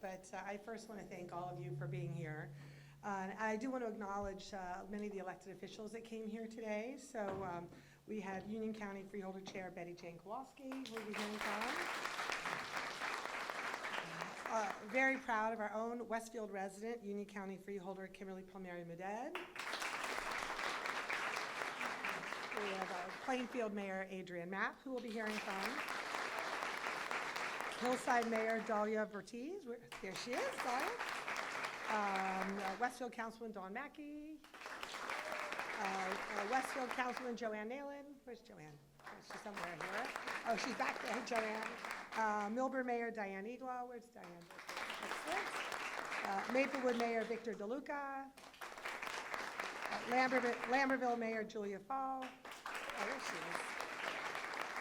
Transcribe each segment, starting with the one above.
but I first want to thank all of you for being here. And I do want to acknowledge many of the elected officials that came here today. So we had Union County Freeholder Chair Betty Jane Kowalski, who will be hearing from. Very proud of our own Westfield resident, Union County Freeholder Kimberly Palmieri Meded. We have Plainfield Mayor Adrienne Mapp, who will be hearing from. Hillside Mayor Dahlia Vertiz, there she is, Dahlia. Westfield Councilman Dawn Mackey. Westfield Councilman Joanne Nalen. Where's Joanne? She's somewhere here. Oh, she's back there, Joanne. Milburn Mayor Diane Igla. Where's Diane? Maplewood Mayor Victor DeLuca. Lambertville Mayor Julia Fall. Oh, there she is.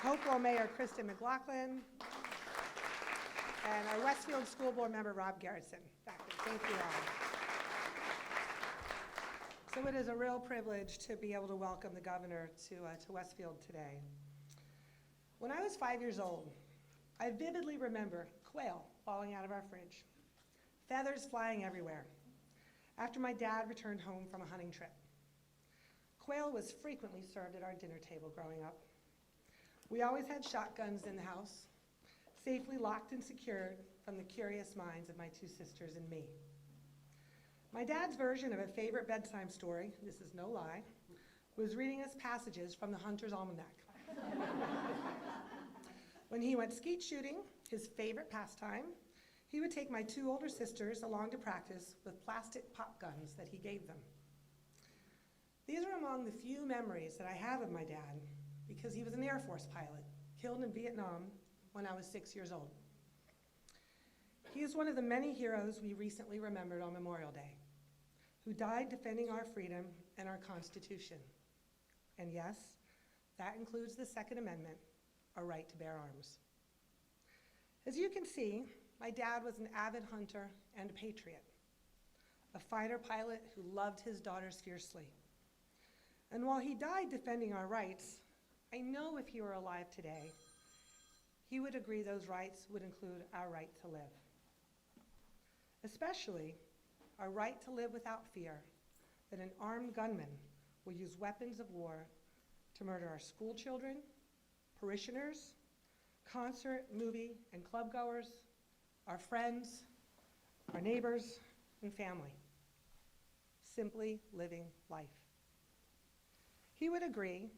Hopewell Mayor Kristen McLaughlin. And our Westfield School Board member, Rob Garrison. Back there. Thank you all. So it is a real privilege to be able to welcome the governor to Westfield today. When I was 5 years old, I vividly remember quail falling out of our fridge, feathers flying everywhere, after my dad returned home from a hunting trip. Quail was frequently served at our dinner table growing up. We always had shotguns in the house, safely locked and secured from the curious minds of my two sisters and me. My dad's version of a favorite bedtime story, this is no lie, was reading us passages from the Hunter's Almanac. When he went skeet shooting, his favorite pastime, he would take my two older sisters along to practice with plastic pop guns that he gave them. These are among the few memories that I have of my dad, because he was an Air Force pilot, killed in Vietnam when I was 6 years old. He is one of the many heroes we recently remembered on Memorial Day, who died defending our freedom and our Constitution. And yes, that includes the Second Amendment, our right to bear arms. As you can see, my dad was an avid hunter and a patriot, a fighter pilot who loved his daughters fiercely. And while he died defending our rights, I know if he were alive today, he would agree those rights would include our right to live. Especially our right to live without fear that an armed gunman will use weapons of war to murder our school children, parishioners, concert, movie, and club goers, our friends, our neighbors, and family. Simply living life. He would agree,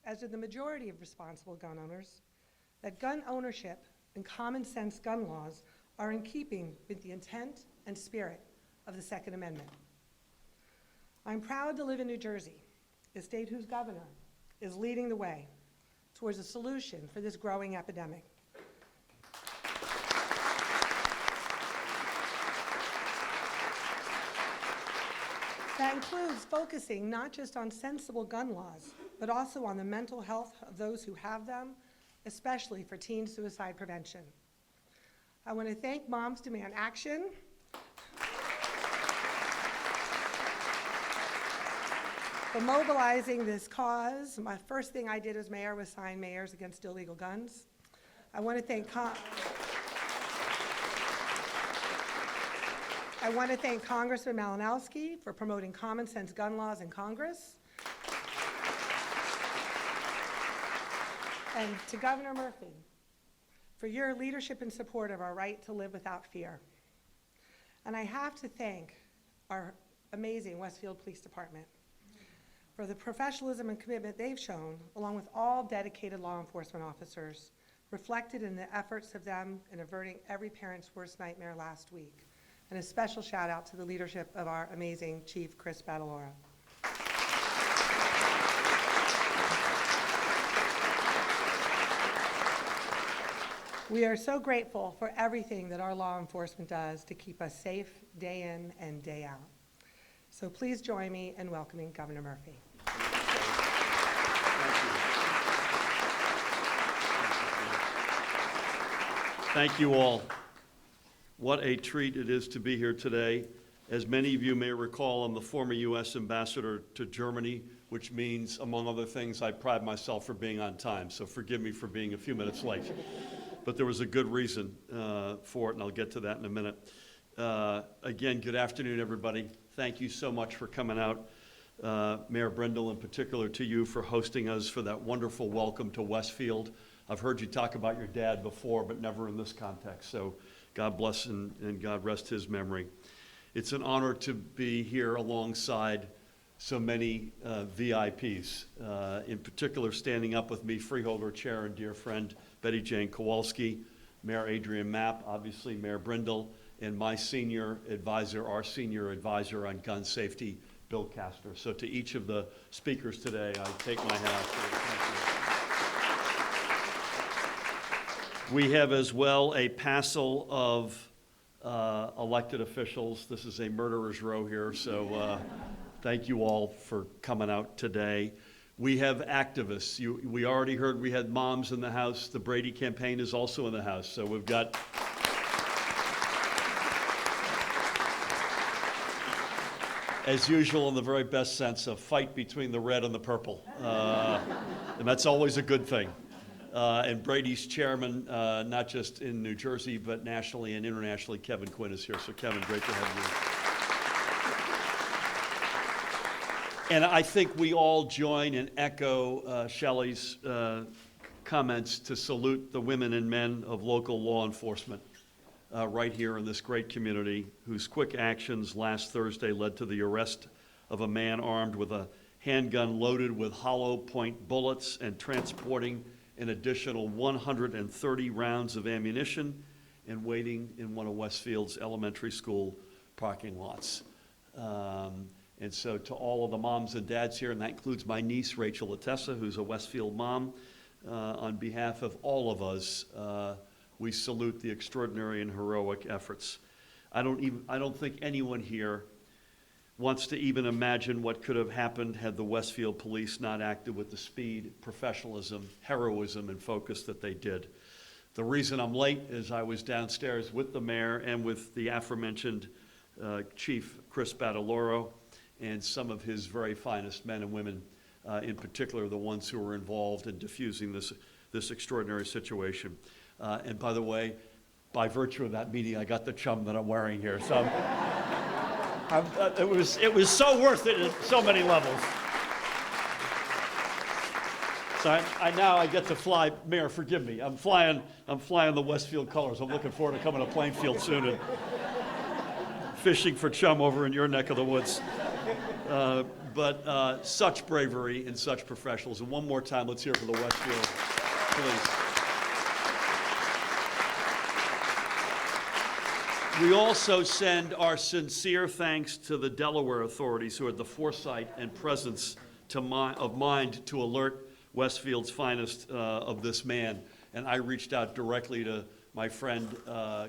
as did the majority of responsible gun owners, that gun ownership and common sense gun laws are in keeping with the intent and spirit of the Second Amendment. I'm proud to live in New Jersey, a state whose governor is leading the way towards a solution for this growing epidemic. That includes focusing not just on sensible gun laws, but also on the mental health of those who have them, especially for teen suicide prevention. I want to thank Moms Demand Action for mobilizing this cause. My first thing I did as mayor was sign Mayors Against Illegal Guns. I want to thank Congressman Malinowski for promoting common sense gun laws in Congress. And to Governor Murphy for your leadership and support of our right to live without fear. And I have to thank our amazing Westfield Police Department for the professionalism and commitment they've shown, along with all dedicated law enforcement officers, reflected in the efforts of them in averting every parent's worst nightmare last week. And a special shout out to the leadership of our amazing Chief Chris Badalora. We are so grateful for everything that our law enforcement does to keep us safe day in and day out. So please join me in welcoming Governor Murphy. Thank you all. What a treat it is to be here today. As many of you may recall, I'm the former U.S. ambassador to Germany, which means, among other things, I pride myself for being on time, so forgive me for being a few minutes late. But there was a good reason for it, and I'll get to that in a minute. Again, good afternoon, everybody. Thank you so much for coming out. Mayor Brindle, in particular to you for hosting us for that wonderful welcome to Westfield. I've heard you talk about your dad before, but never in this context. So God bless and God rest his memory. It's an honor to be here alongside so many VIPs. In particular, standing up with me, Freeholder Chair and dear friend Betty Jane Kowalski, Mayor Adrian Mapp, obviously Mayor Brindle, and my senior advisor, our senior advisor on gun safety, Bill Castor. So to each of the speakers today, I take my hat off. We have as well a passel of elected officials. This is a murderer's row here, so thank you all for coming out today. We have activists. We already heard we had moms in the house. The Brady campaign is also in the house, so we've got as usual, in the very best sense, a fight between the red and the purple. And that's always a good thing. And Brady's chairman, not just in New Jersey, but nationally and internationally, Kevin Quinn is here. So Kevin, great to have you. And I think we all join and echo Shelley's comments to salute the women and men of local law enforcement. Right here in this great community, whose quick actions last Thursday led to the arrest of a man armed with a handgun loaded with hollow point bullets and transporting an additional 130 rounds of ammunition and waiting in one of Westfield's elementary school parking lots. And so to all of the moms and dads here, and that includes my niece, Rachel Latessa, who's a Westfield mom, on behalf of all of us, we salute the extraordinary and heroic efforts. I don't think anyone here wants to even imagine what could have happened had the Westfield police not acted with the speed, professionalism, heroism, and focus that they did. The reason I'm late is I was downstairs with the mayor and with the aforementioned Chief Chris Badaloro and some of his very finest men and women, in particular the ones who were involved in diffusing this extraordinary situation. And by the way, by virtue of that meeting, I got the chum that I'm wearing here. So it was so worth it at so many levels. So now I get to fly. Mayor, forgive me. I'm flying the Westfield colors. I'm looking forward to coming to Plainfield soon and fishing for chum over in your neck of the woods. But such bravery and such professionals. And one more time, let's hear for the Westfield police. We also send our sincere thanks to the Delaware authorities who had the foresight and presence of mind to alert Westfield's finest of this man. And I reached out directly to my friend,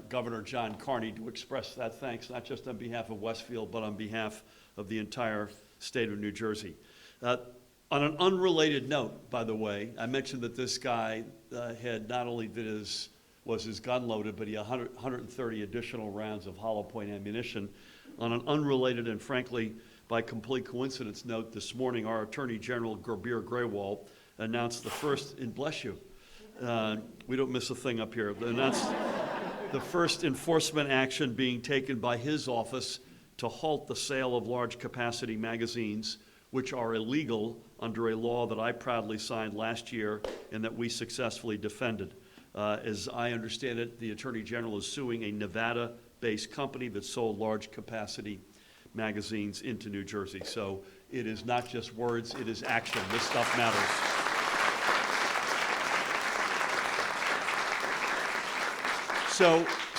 Governor John Carney, to express that thanks, not just on behalf of Westfield, but on behalf of the entire state of New Jersey. On an unrelated note, by the way, I mentioned that this guy had not only was his gun loaded, but he had 130 additional rounds of hollow point ammunition. On an unrelated and frankly, by complete coincidence note, this morning our Attorney General, Gurbir Grewal, announced the first, and bless you, we don't miss a thing up here, announced the first enforcement action being taken by his office to halt the sale of large capacity magazines, which are illegal under a law that I proudly signed last year and that we successfully defended. As I understand it, the Attorney General is suing a Nevada-based company that sold large capacity magazines into New Jersey. So it is not just words, it is action. This stuff matters.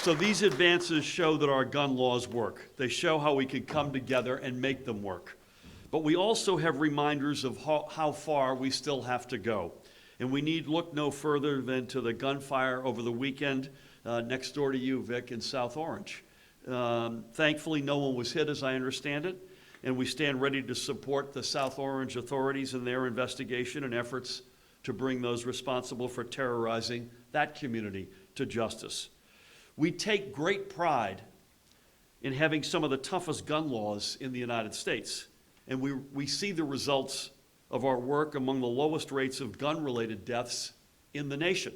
So these advances show that our gun laws work. They show how we can come together and make them work. But we also have reminders of how far we still have to go. And we need look no further than to the gunfire over the weekend next door to you, Vic, in South Orange. Thankfully, no one was hit, as I understand it, and we stand ready to support the South Orange authorities in their investigation and efforts to bring those responsible for terrorizing that community to justice. We take great pride in having some of the toughest gun laws in the United States, and we see the results of our work among the lowest rates of gun-related deaths in the nation.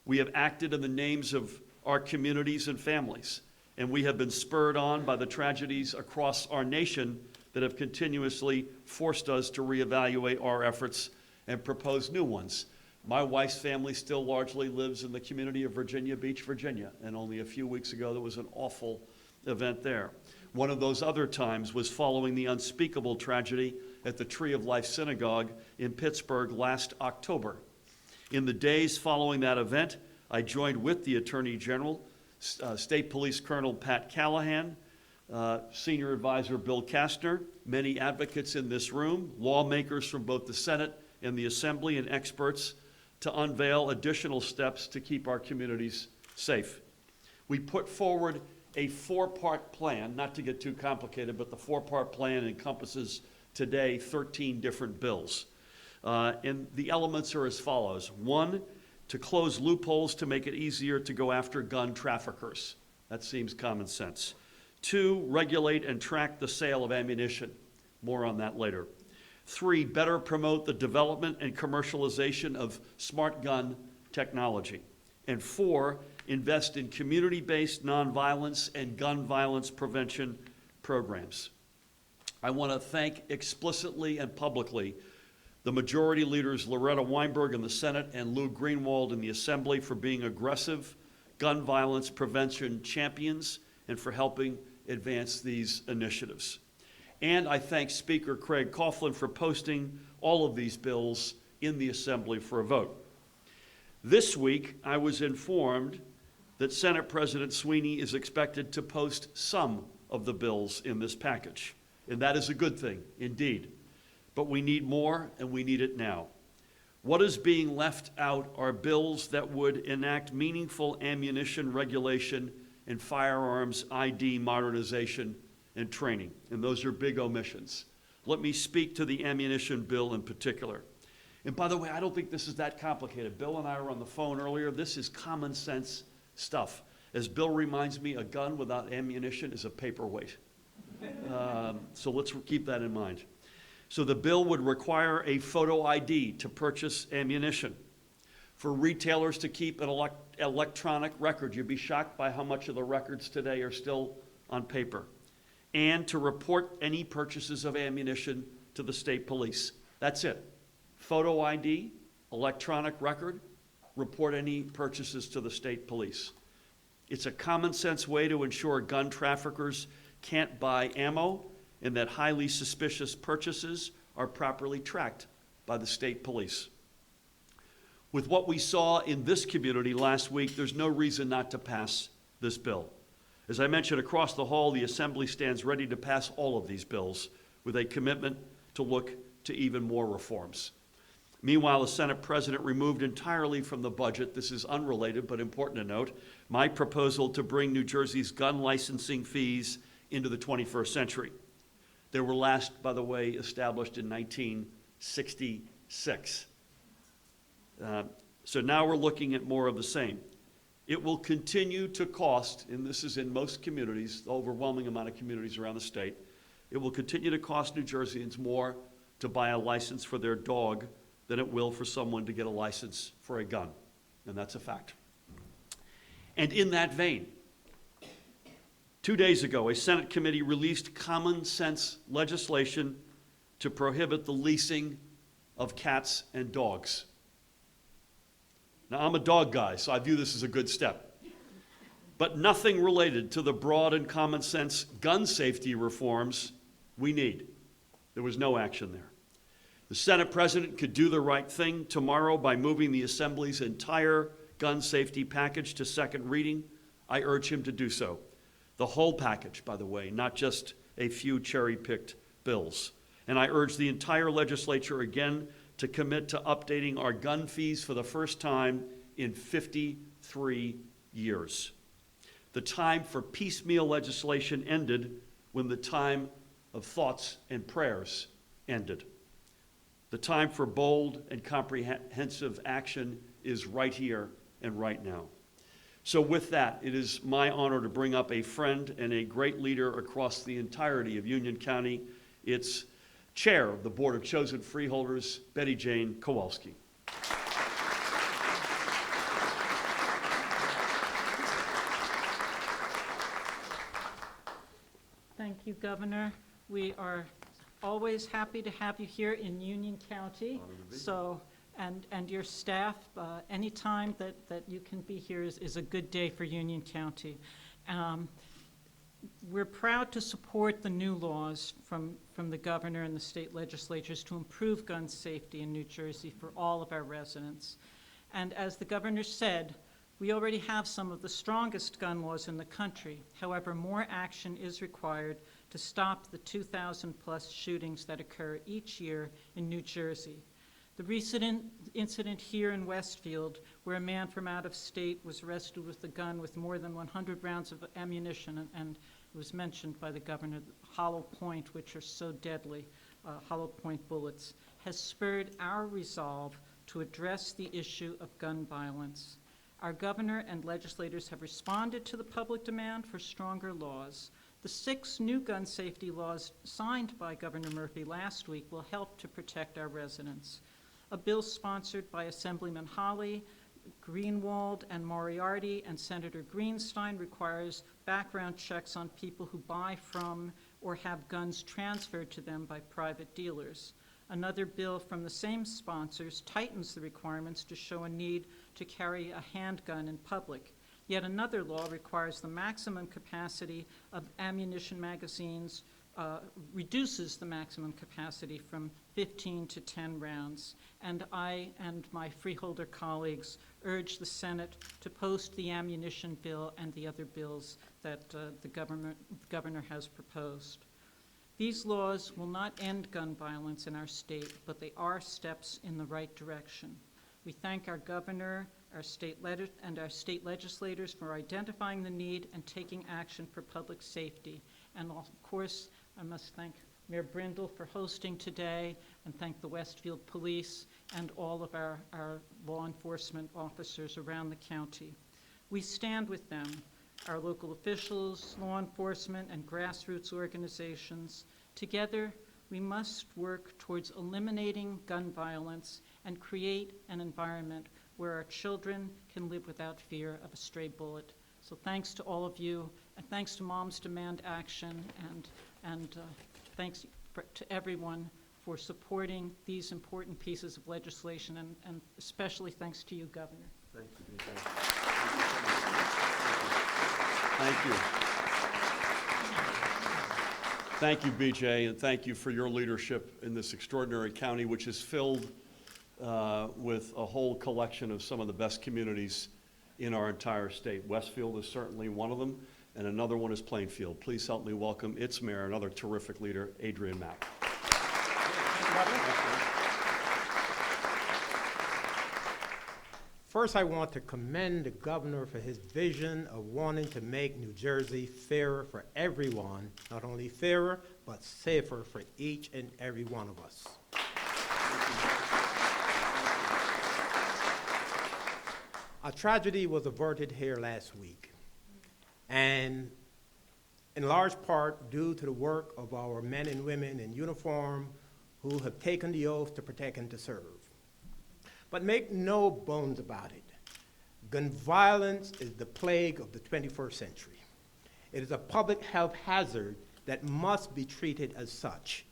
We have acted in the names of our communities and families, and we have been spurred on by the tragedies across our nation that have continuously forced us to reevaluate our efforts and propose new ones. My wife's family still largely lives in the community of Virginia Beach, Virginia, and only a few weeks ago there was an awful event there. One of those other times was following the unspeakable tragedy at the Tree of Life Synagogue in Pittsburgh last October. In the days following that event, I joined with the Attorney General, State Police Colonel Pat Callahan, Senior Advisor Bill Kastner, many advocates in this room, lawmakers from both the Senate and the Assembly, and experts to unveil additional steps to keep our communities safe. We put forward a four-part plan, not to get too complicated, but the four-part plan encompasses today 13 different bills. And the elements are as follows. One, to close loopholes to make it easier to go after gun traffickers. That seems common sense. Two, regulate and track the sale of ammunition. More on that later. Three, better promote the development and commercialization of smart gun technology. And four, invest in community-based nonviolence and gun violence prevention programs. I want to thank explicitly and publicly the majority leaders Loretta Weinberg in the Senate and Lou Greenwald in the Assembly for being aggressive gun violence prevention champions and for helping advance these initiatives. And I thank Speaker Craig Coughlin for posting all of these bills in the Assembly for a vote. This week, I was informed that Senate President Sweeney is expected to post some of the bills in this package, and that is a good thing, indeed. But we need more, and we need it now. What is being left out are bills that would enact meaningful ammunition regulation and firearms ID modernization and training, and those are big omissions. Let me speak to the ammunition bill in particular. And by the way, I don't think this is that complicated. Bill and I were on the phone earlier. This is common sense stuff. As Bill reminds me, a gun without ammunition is a paperweight. So let's keep that in mind. So the bill would require a photo ID to purchase ammunition, for retailers to keep an electronic record. You'd be shocked by how much of the records today are still on paper, and to report any purchases of ammunition to the state police. That's it. Photo ID, electronic record, report any purchases to the state police. It's a common sense way to ensure gun traffickers can't buy ammo and that highly suspicious purchases are properly tracked by the state police. With what we saw in this community last week, there's no reason not to pass this bill. As I mentioned, across the hall, the Assembly stands ready to pass all of these bills with a commitment to look to even more reforms. Meanwhile, the Senate President removed entirely from the budget, this is unrelated but important to note, my proposal to bring New Jersey's gun licensing fees into the 21st century. They were last, by the way, established in 1966. So now we're looking at more of the same. It will continue to cost, and this is in most communities, the overwhelming amount of communities around the state, it will continue to cost New Jerseyans more to buy a license for their dog than it will for someone to get a license for a gun, and that's a fact. And in that vein, 2 days ago, a Senate committee released common sense legislation to prohibit the leasing of cats and dogs. Now, I'm a dog guy, so I view this as a good step. But nothing related to the broad and common sense gun safety reforms we need. There was no action there. The Senate President could do the right thing tomorrow by moving the Assembly's entire gun safety package to second reading. I urge him to do so. The whole package, by the way, not just a few cherry-picked bills. And I urge the entire legislature again to commit to updating our gun fees for the first time in 53 years. The time for piecemeal legislation ended when the time of thoughts and prayers ended. The time for bold and comprehensive action is right here and right now. So with that, it is my honor to bring up a friend and a great leader across the entirety of Union County. It's Chair of the Board of Chosen Freeholders, Betty Jane Kowalski. Thank you, Governor. We are always happy to have you here in Union County. So, and your staff, anytime that you can be here is a good day for Union County. We're proud to support the new laws from the governor and the state legislatures to improve gun safety in New Jersey for all of our residents. And as the governor said, we already have some of the strongest gun laws in the country. However, more action is required to stop the 2,000+ shootings that occur each year in New Jersey. The recent incident here in Westfield, where a man from out of state was arrested with a gun with more than 100 rounds of ammunition, and it was mentioned by the governor, hollow point, which are so deadly, hollow point bullets, has spurred our resolve to address the issue of gun violence. Our governor and legislators have responded to the public demand for stronger laws. The 6 new gun safety laws signed by Governor Murphy last week will help to protect our residents. A bill sponsored by Assemblyman Holly, Greenwald, and Moriarty, and Senator Greenstein requires background checks on people who buy from or have guns transferred to them by private dealers. Another bill from the same sponsors tightens the requirements to show a need to carry a handgun in public. Yet another law requires the maximum capacity of ammunition magazines, reduces the maximum capacity from 15 to 10 rounds. And I and my freeholder colleagues urge the Senate to post the ammunition bill and the other bills that the governor has proposed. These laws will not end gun violence in our state, but they are steps in the right direction. We thank our governor, our state legislators for identifying the need and taking action for public safety. And of course, I must thank Mayor Brindle for hosting today, and thank the Westfield Police and all of our law enforcement officers around the county. We stand with them, our local officials, law enforcement, and grassroots organizations. Together, we must work towards eliminating gun violence and create an environment where our children can live without fear of a stray bullet. So thanks to all of you, and thanks to Moms Demand Action, and thanks to everyone for supporting these important pieces of legislation, and especially thanks to you, Governor. Thank you, BJ. Thank you. Thank you, BJ, and thank you for your leadership in this extraordinary county, which is filled with a whole collection of some of the best communities in our entire state. Westfield is certainly one of them, and another one is Plainfield. Please help me welcome its mayor, another terrific leader, Adrian Mack. First, I want to commend the governor for his vision of wanting to make New Jersey fairer for everyone, not only fairer, but safer for each and every one of us. A tragedy was averted here last week, and in large part due to the work of our men and women in uniform who have taken the oath to protect and to serve. But make no bones about it, gun violence is the plague of the 21st century. It is a public health hazard that must be treated as such.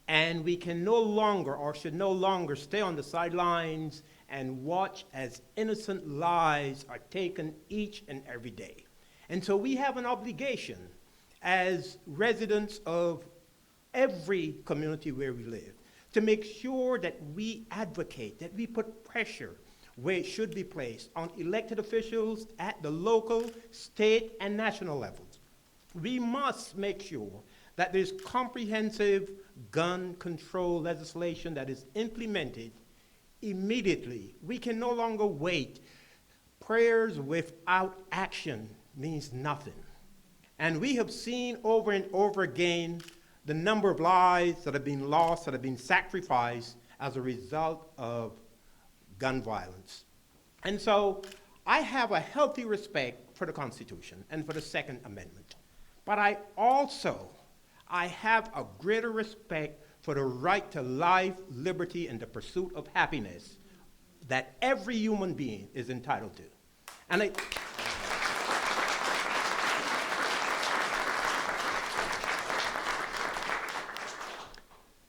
And we can no longer, or should no longer, stay on the sidelines and watch as innocent lives are taken each and every day. And so we have an obligation as residents of every community where we live to make sure that we advocate, that we put pressure where it should be placed on elected officials at the local, state, and national levels. We must make sure that there's comprehensive gun control legislation that is implemented immediately. We can no longer wait. Prayers without action means nothing. And we have seen over and over again the number of lives that have been lost, that have been sacrificed as a result of gun violence. And so I have a healthy respect for the Constitution and for the Second Amendment. But I have a greater respect for the right to life, liberty, and the pursuit of happiness that every human being is entitled to. And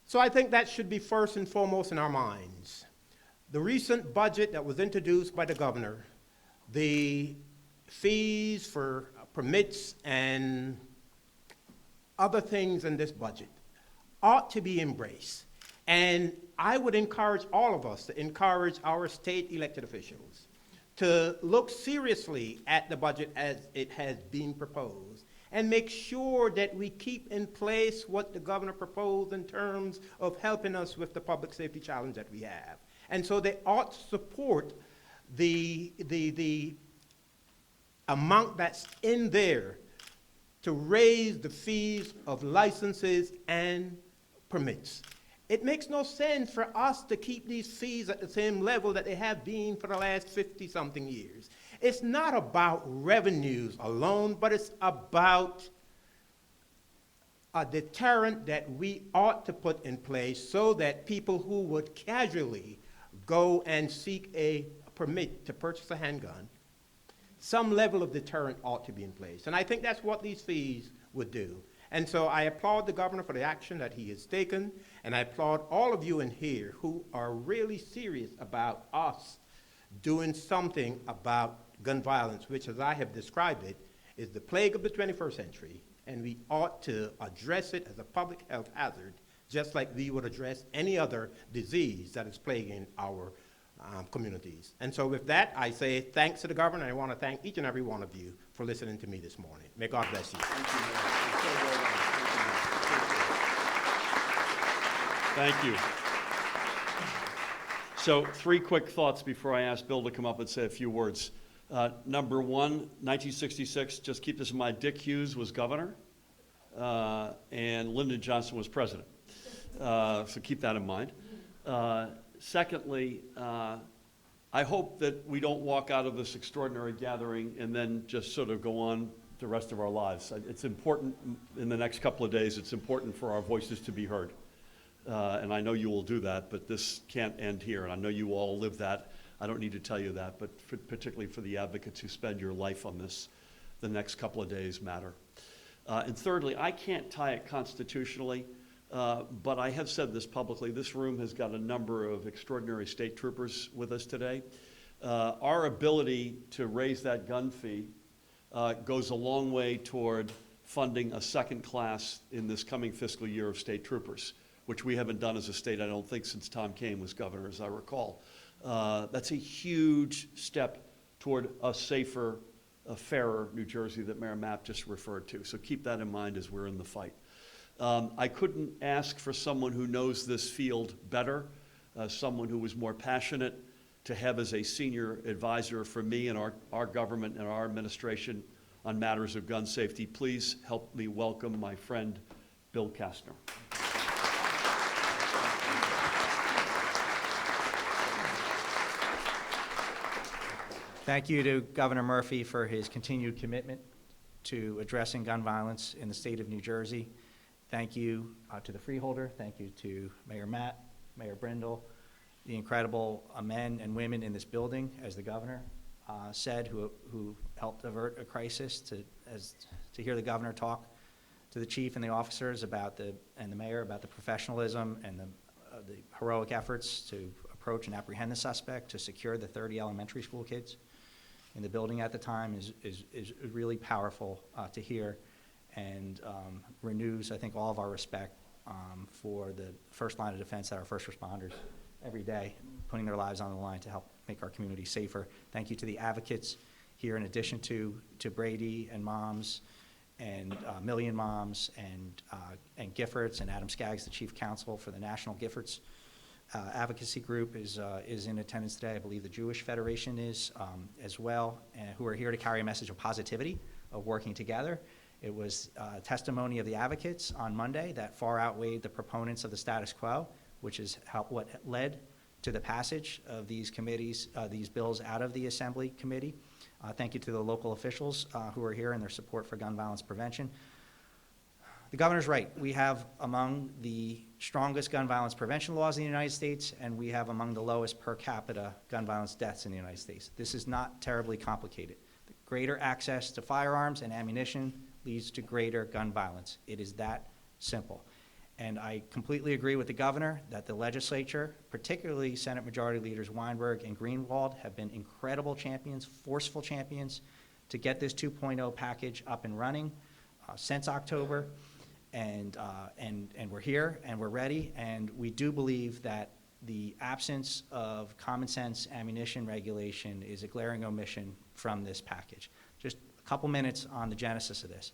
So I think that should be first and foremost in our minds. The recent budget that was introduced by the governor, the fees for permits and other things in this budget ought to be embraced. And I would encourage all of us to encourage our state elected officials to look seriously at the budget as it has been proposed and make sure that we keep in place what the governor proposed in terms of helping us with the public safety challenge that we have. And so they ought to support the amount that's in there to raise the fees of licenses and permits. It makes no sense for us to keep these fees at the same level that they have been for the last 50-something years. It's not about revenues alone, but it's about a deterrent that we ought to put in place so that people who would casually go and seek a permit to purchase a handgun, some level of deterrent ought to be in place. And I think that's what these fees would do. And so I applaud the governor for the action that he has taken, and I applaud all of you in here who are really serious about us doing something about gun violence, which, as I have described it, is the plague of the 21st century, and we ought to address it as a public health hazard, just like we would address any other disease that is plaguing our communities. And so with that, I say thanks to the governor, and I want to thank each and every one of you for listening to me this morning. May God bless you. Thank you. So 3 quick thoughts before I ask Bill to come up and say a few words. Number one, 1966, just keep this in mind, Dick Hughes was governor, and Lyndon Johnson was president. So keep that in mind. Secondly, I hope that we don't walk out of this extraordinary gathering and then just sort of go on the rest of our lives. It's important in the next couple of days, it's important for our voices to be heard. And I know you will do that, but this can't end here. And I know you all live that. I don't need to tell you that, but particularly for the advocates who spend your life on this, the next couple of days matter. And thirdly, I can't tie it constitutionally, but I have said this publicly. This room has got a number of extraordinary state troopers with us today. Our ability to raise that gun fee goes a long way toward funding a second class in this coming fiscal year of state troopers, which we haven't done as a state, I don't think, since Tom Kane was governor, as I recall. That's a huge step toward a safer, a fairer New Jersey that Mayor Mapp just referred to. So keep that in mind as we're in the fight. I couldn't ask for someone who knows this field better, someone who was more passionate to have as a senior advisor for me and our government and our administration on matters of gun safety. Please help me welcome my friend, Bill Kastner. Thank you to Governor Murphy for his continued commitment to addressing gun violence in the state of New Jersey. Thank you to the freeholder. Thank you to Mayor Matt, Mayor Brindle, the incredible men and women in this building, as the governor said, who helped avert a crisis. To hear the governor talk to the chief and the officers and the mayor about the professionalism and the heroic efforts to approach and apprehend the suspect, to secure the 30 elementary school kids in the building at the time is really powerful to hear, and renews, I think, all of our respect for the first line of defense that our first responders every day, putting their lives on the line to help make our community safer. Thank you to the advocates here, in addition to Brady and Moms and Million Moms and Giffords, and Adam Skaggs, the chief counsel for the National Giffords advocacy group is in attendance today. I believe the Jewish Federation is as well, who are here to carry a message of positivity, of working together. It was testimony of the advocates on Monday that far outweighed the proponents of the status quo, which is what led to the passage of these committees, these bills out of the Assembly Committee. Thank you to the local officials who are here and their support for gun violence prevention. The governor's right. We have among the strongest gun violence prevention laws in the United States, and we have among the lowest per capita gun violence deaths in the United States. This is not terribly complicated. The greater access to firearms and ammunition leads to greater gun violence. It is that simple. And I completely agree with the governor that the legislature, particularly Senate Majority Leaders Weinberg and Greenwald, have been incredible champions, forceful champions, to get this 2.0 package up and running since October. And we're here, and we're ready, and we do believe that the absence of common sense ammunition regulation is a glaring omission from this package. Just a couple minutes on the genesis of this.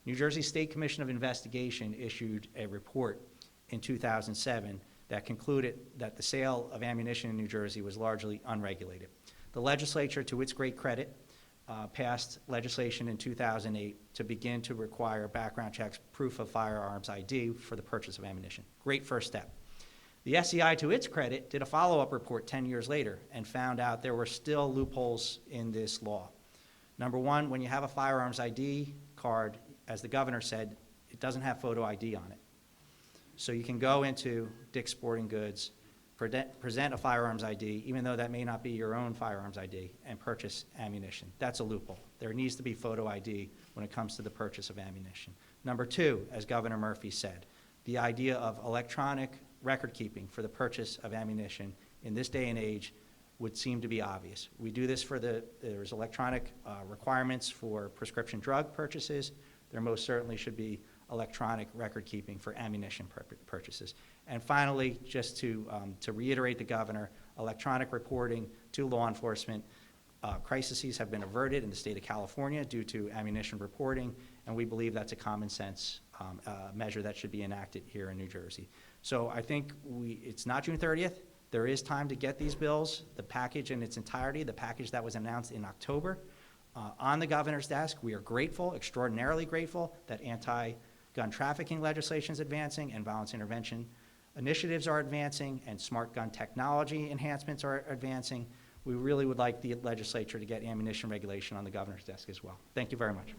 New Jersey State Commission of Investigation issued a report in 2007 that concluded that the sale of ammunition in New Jersey was largely unregulated. The legislature, to its great credit, passed legislation in 2008 to begin to require background checks, proof of firearms ID for the purchase of ammunition. Great first step. The SEI, to its credit, did a follow-up report 10 years later and found out there were still loopholes in this law. Number one, when you have a firearms ID card, as the governor said, it doesn't have photo ID on it. So you can go into Dick's Sporting Goods, present a firearms ID, even though that may not be your own firearms ID, and purchase ammunition. That's a loophole. There needs to be photo ID when it comes to the purchase of ammunition. Number two, as Governor Murphy said, the idea of electronic record keeping for the purchase of ammunition in this day and age would seem to be obvious. We do this for there's electronic requirements for prescription drug purchases. There most certainly should be electronic record keeping for ammunition purchases. And finally, just to reiterate the governor, electronic reporting to law enforcement. Crises have been averted in the state of California due to ammunition reporting, and we believe that's a common sense measure that should be enacted here in New Jersey. So I think it's not June 30th. There is time to get these bills, the package in its entirety, the package that was announced in October, on the governor's desk. We are grateful, extraordinarily grateful, that anti-gun trafficking legislation is advancing and violence intervention initiatives are advancing and smart gun technology enhancements are advancing. We really would like the legislature to get ammunition regulation on the governor's desk as well. Thank you very much.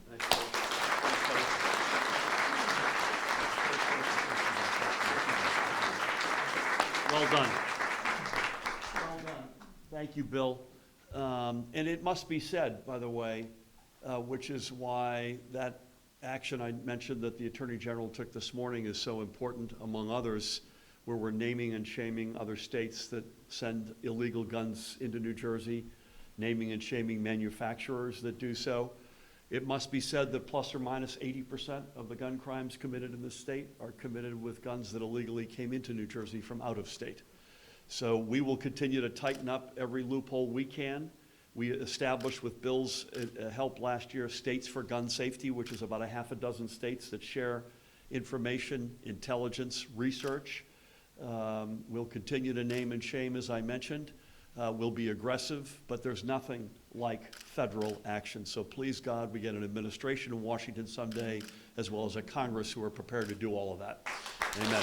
Well done. Well done. Thank you, Bill. And it must be said, by the way, which is why that action I mentioned that the Attorney General took this morning is so important, among others, where we're naming and shaming other states that send illegal guns into New Jersey, naming and shaming manufacturers that do so. It must be said that plus or minus 80% of the gun crimes committed in this state are committed with guns that illegally came into New Jersey from out of state. So we will continue to tighten up every loophole we can. We established with Bill's help last year States for Gun Safety, which is about a half a dozen states that share information, intelligence, research. We'll continue to name and shame, as I mentioned. We'll be aggressive, but there's nothing like federal action. So please, God, we get an administration in Washington someday, as well as a Congress who are prepared to do all of that. Amen.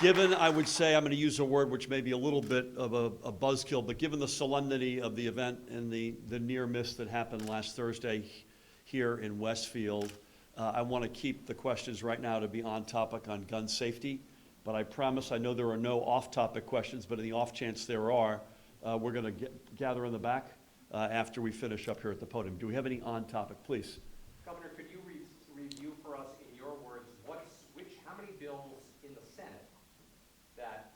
Given, I would say, I'm going to use a word which may be a little bit of a buzzkill, but given the solemnity of the event and the near miss that happened last Thursday here in Westfield, I want to keep the questions right now to be on topic on gun safety. But I promise, I know there are no off-topic questions, but in the off chance there are, we're going to gather in the back after we finish up here at the podium. Do we have any on-topic, please? Governor, could you review for us, in your words, how many bills in the Senate that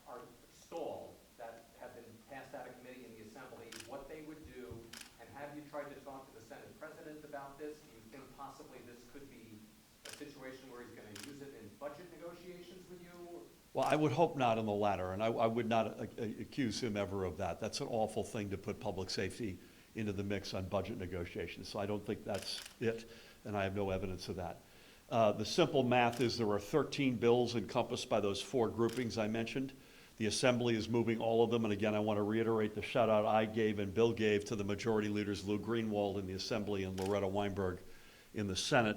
are stalled, that have been passed out of committee in the Assembly, what they would do, and have you tried to talk to the Senate President about this? Do you think possibly this could be a situation where he's going to use it in budget negotiations with you? Well, I would hope not in the latter, and I would not accuse him ever of that. That's an awful thing to put public safety into the mix on budget negotiations, so I don't think that's it, and I have no evidence of that. The simple math is there are 13 bills encompassed by those 4 groupings I mentioned. The Assembly is moving all of them, and again, I want to reiterate the shout out I gave and Bill gave to the majority leaders, Lou Greenwald in the Assembly and Loretta Weinberg in the Senate.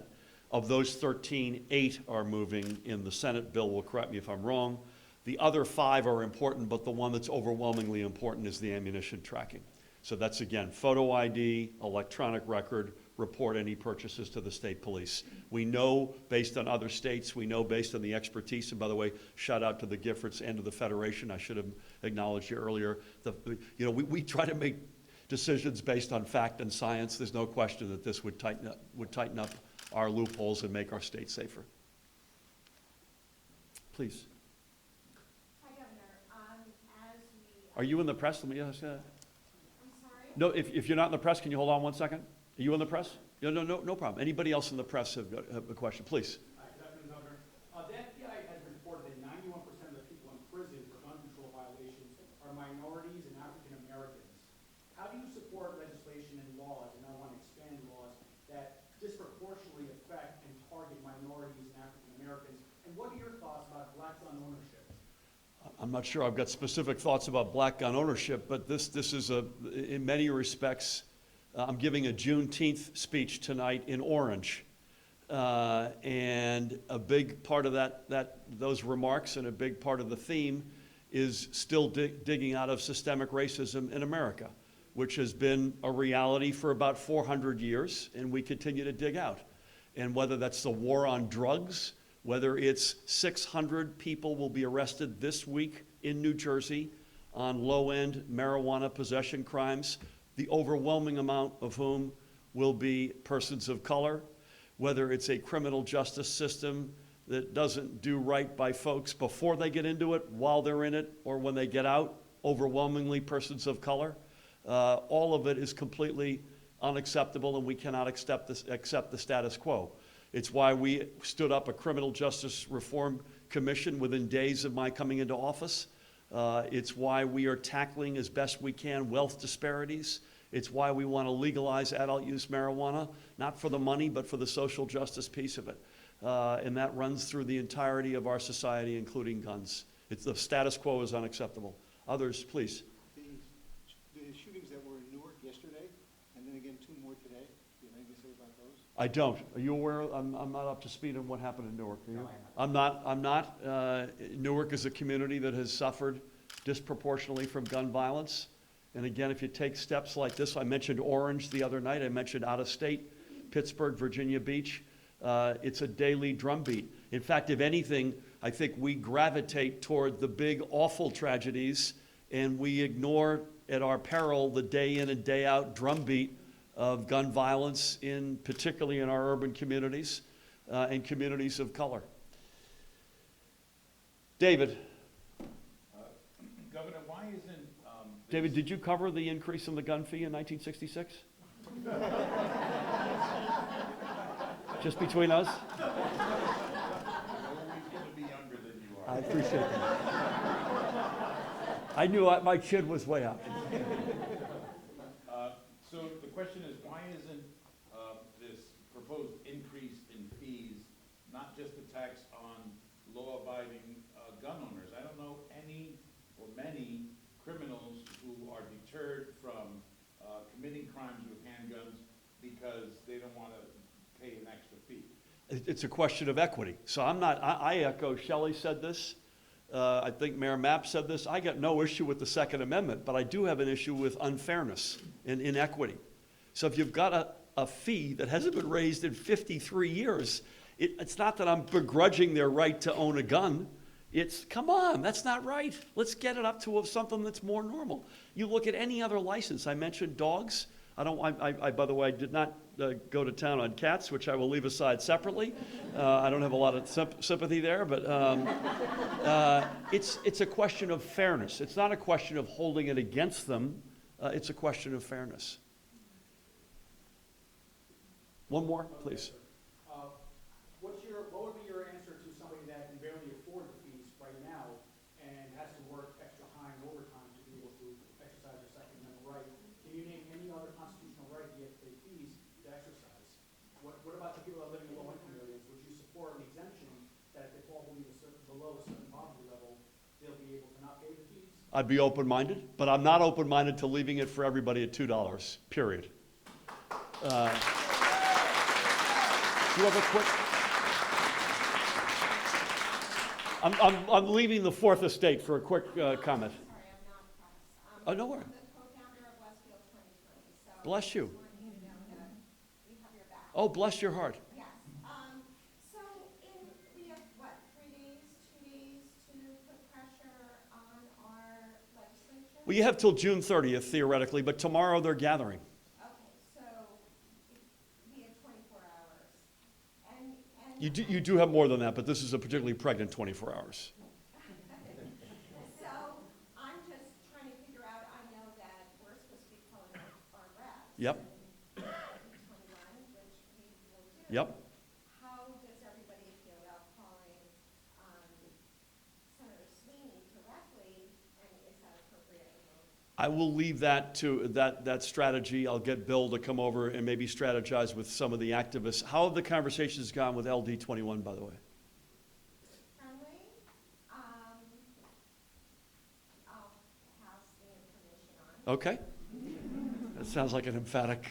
Of those 13, 8 are moving in the Senate. Bill will correct me if I'm wrong. The other 5 are important, but the one that's overwhelmingly important is the ammunition tracking. So that's, again, photo ID, electronic record, report any purchases to the state police. We know, based on other states, we know based on the expertise, and by the way, shout out to the Giffords and to the Federation. I should have acknowledged you earlier. We try to make decisions based on fact and science. There's no question that this would tighten up our loopholes and make our state safer. Please. Hi, Governor. As we, Are you in the press? Let me ask that. I'm sorry. No, if you're not in the press, can you hold on one second? Are you in the press? No problem. Anybody else in the press have a question? Please. Hi, good afternoon, Governor. The FBI has reported that 91% of the people in prison for gun control violations are minorities and African Americans. How do you support legislation and laws, and I want to expand laws, that disproportionately affect and target minorities and African Americans? And what are your thoughts about black gun ownership? I'm not sure I've got specific thoughts about black gun ownership, but this is in many respects, I'm giving a Juneteenth speech tonight in Orange. And a big part of those remarks and a big part of the theme is still digging out of systemic racism in America, which has been a reality for about 400 years, and we continue to dig out. And whether that's the war on drugs, whether it's 600 people will be arrested this week in New Jersey on low-end marijuana possession crimes, the overwhelming amount of whom will be persons of color, whether it's a criminal justice system that doesn't do right by folks before they get into it, while they're in it, or when they get out, overwhelmingly persons of color. All of it is completely unacceptable, and we cannot accept the status quo. It's why we stood up a criminal justice reform commission within days of my coming into office. It's why we are tackling as best we can wealth disparities. It's why we want to legalize adult use marijuana, not for the money, but for the social justice piece of it. And that runs through the entirety of our society, including guns. The status quo is unacceptable. Others, please. The shootings that were in Newark yesterday, and then again 2 more today, do you have anything to say about those? I don't. Are you aware? I'm not up to speed on what happened in Newark. Are you? No, I'm not. Newark is a community that has suffered disproportionately from gun violence. And again, if you take steps like this, I mentioned Orange the other night. I mentioned out of state, Pittsburgh, Virginia Beach. It's a daily drumbeat. In fact, if anything, I think we gravitate toward the big, awful tragedies, and we ignore at our peril the day in and day out drumbeat of gun violence, particularly in our urban communities and communities of color. David. Governor, why isn't... David, did you cover the increase in the gun fee in 1966? Just between us? You're always going to be younger than you are. I appreciate that. I knew my chin was way up. So the question is, why isn't this proposed increase in fees not just a tax on law-abiding gun owners? I don't know any or many criminals who are deterred from committing crimes with handguns because they don't want to pay an extra fee. It's a question of equity. So I echo Shelley said this. I think Mayor Mapp said this. I got no issue with the Second Amendment, but I do have an issue with unfairness and inequity. So if you've got a fee that hasn't been raised in 53 years, it's not that I'm begrudging their right to own a gun. It's, come on, that's not right. Let's get it up to something that's more normal. You look at any other license. I mentioned dogs. I by the way, did not go to town on cats, which I will leave aside separately. I don't have a lot of sympathy there, but it's a question of fairness. It's not a question of holding it against them. It's a question of fairness. One more, please. What would be your answer to somebody that can barely afford the fees right now and has to work extra high and overtime to be able to exercise their Second Amendment right? Can you name any other constitutional right you have to pay fees to exercise? What about the people that live in low-income areas? Would you support an exemption that if they fall below a certain poverty level, they'll be able to not pay the fees? I'd be open-minded, but I'm not open-minded to leaving it for everybody at $2, period. Do you have a quick? I'm leaving the Fourth Estate for a quick comment. Sorry, I'm not press. Oh, no worries. I'm the co-founder of Westfield 2020, so. Bless you. I just wanted you to know that we have your back. Oh, bless your heart. Yes. So we have, 3 days, 2 days to put pressure on our legislature Well, you have till June 30th theoretically, but tomorrow they're gathering. Okay, so we have 24 hours. And You do have more than that, but this is a particularly pregnant 24 hours. so I'm just trying to figure out, I know that we're supposed to be calling our reps. Yep, 21, which we will do. yep. How does everybody feel about calling Senator Sweeney directly, and is that appropriate? I will leave that to that strategy. I'll get Bill to come over and maybe strategize with some of the activists. How have the conversations gone with LD 21, by the way? Friendly? I'll pass the information on. Okay. That sounds like an emphatic,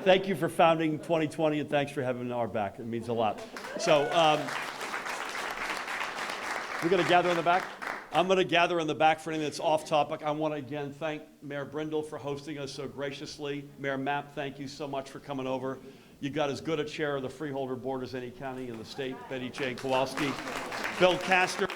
thank you for founding 2020 and thanks for having our back. It means a lot. So, we're going to gather in the back. I'm going to gather in the back for anything that's off topic. I want to again thank Mayor Brindle for hosting us so graciously. Mayor Mapp, thank you so much for coming over. You got as good a chair of the Freeholder Board as any county in the state, Betty Jane Kowalski. Bill Castor.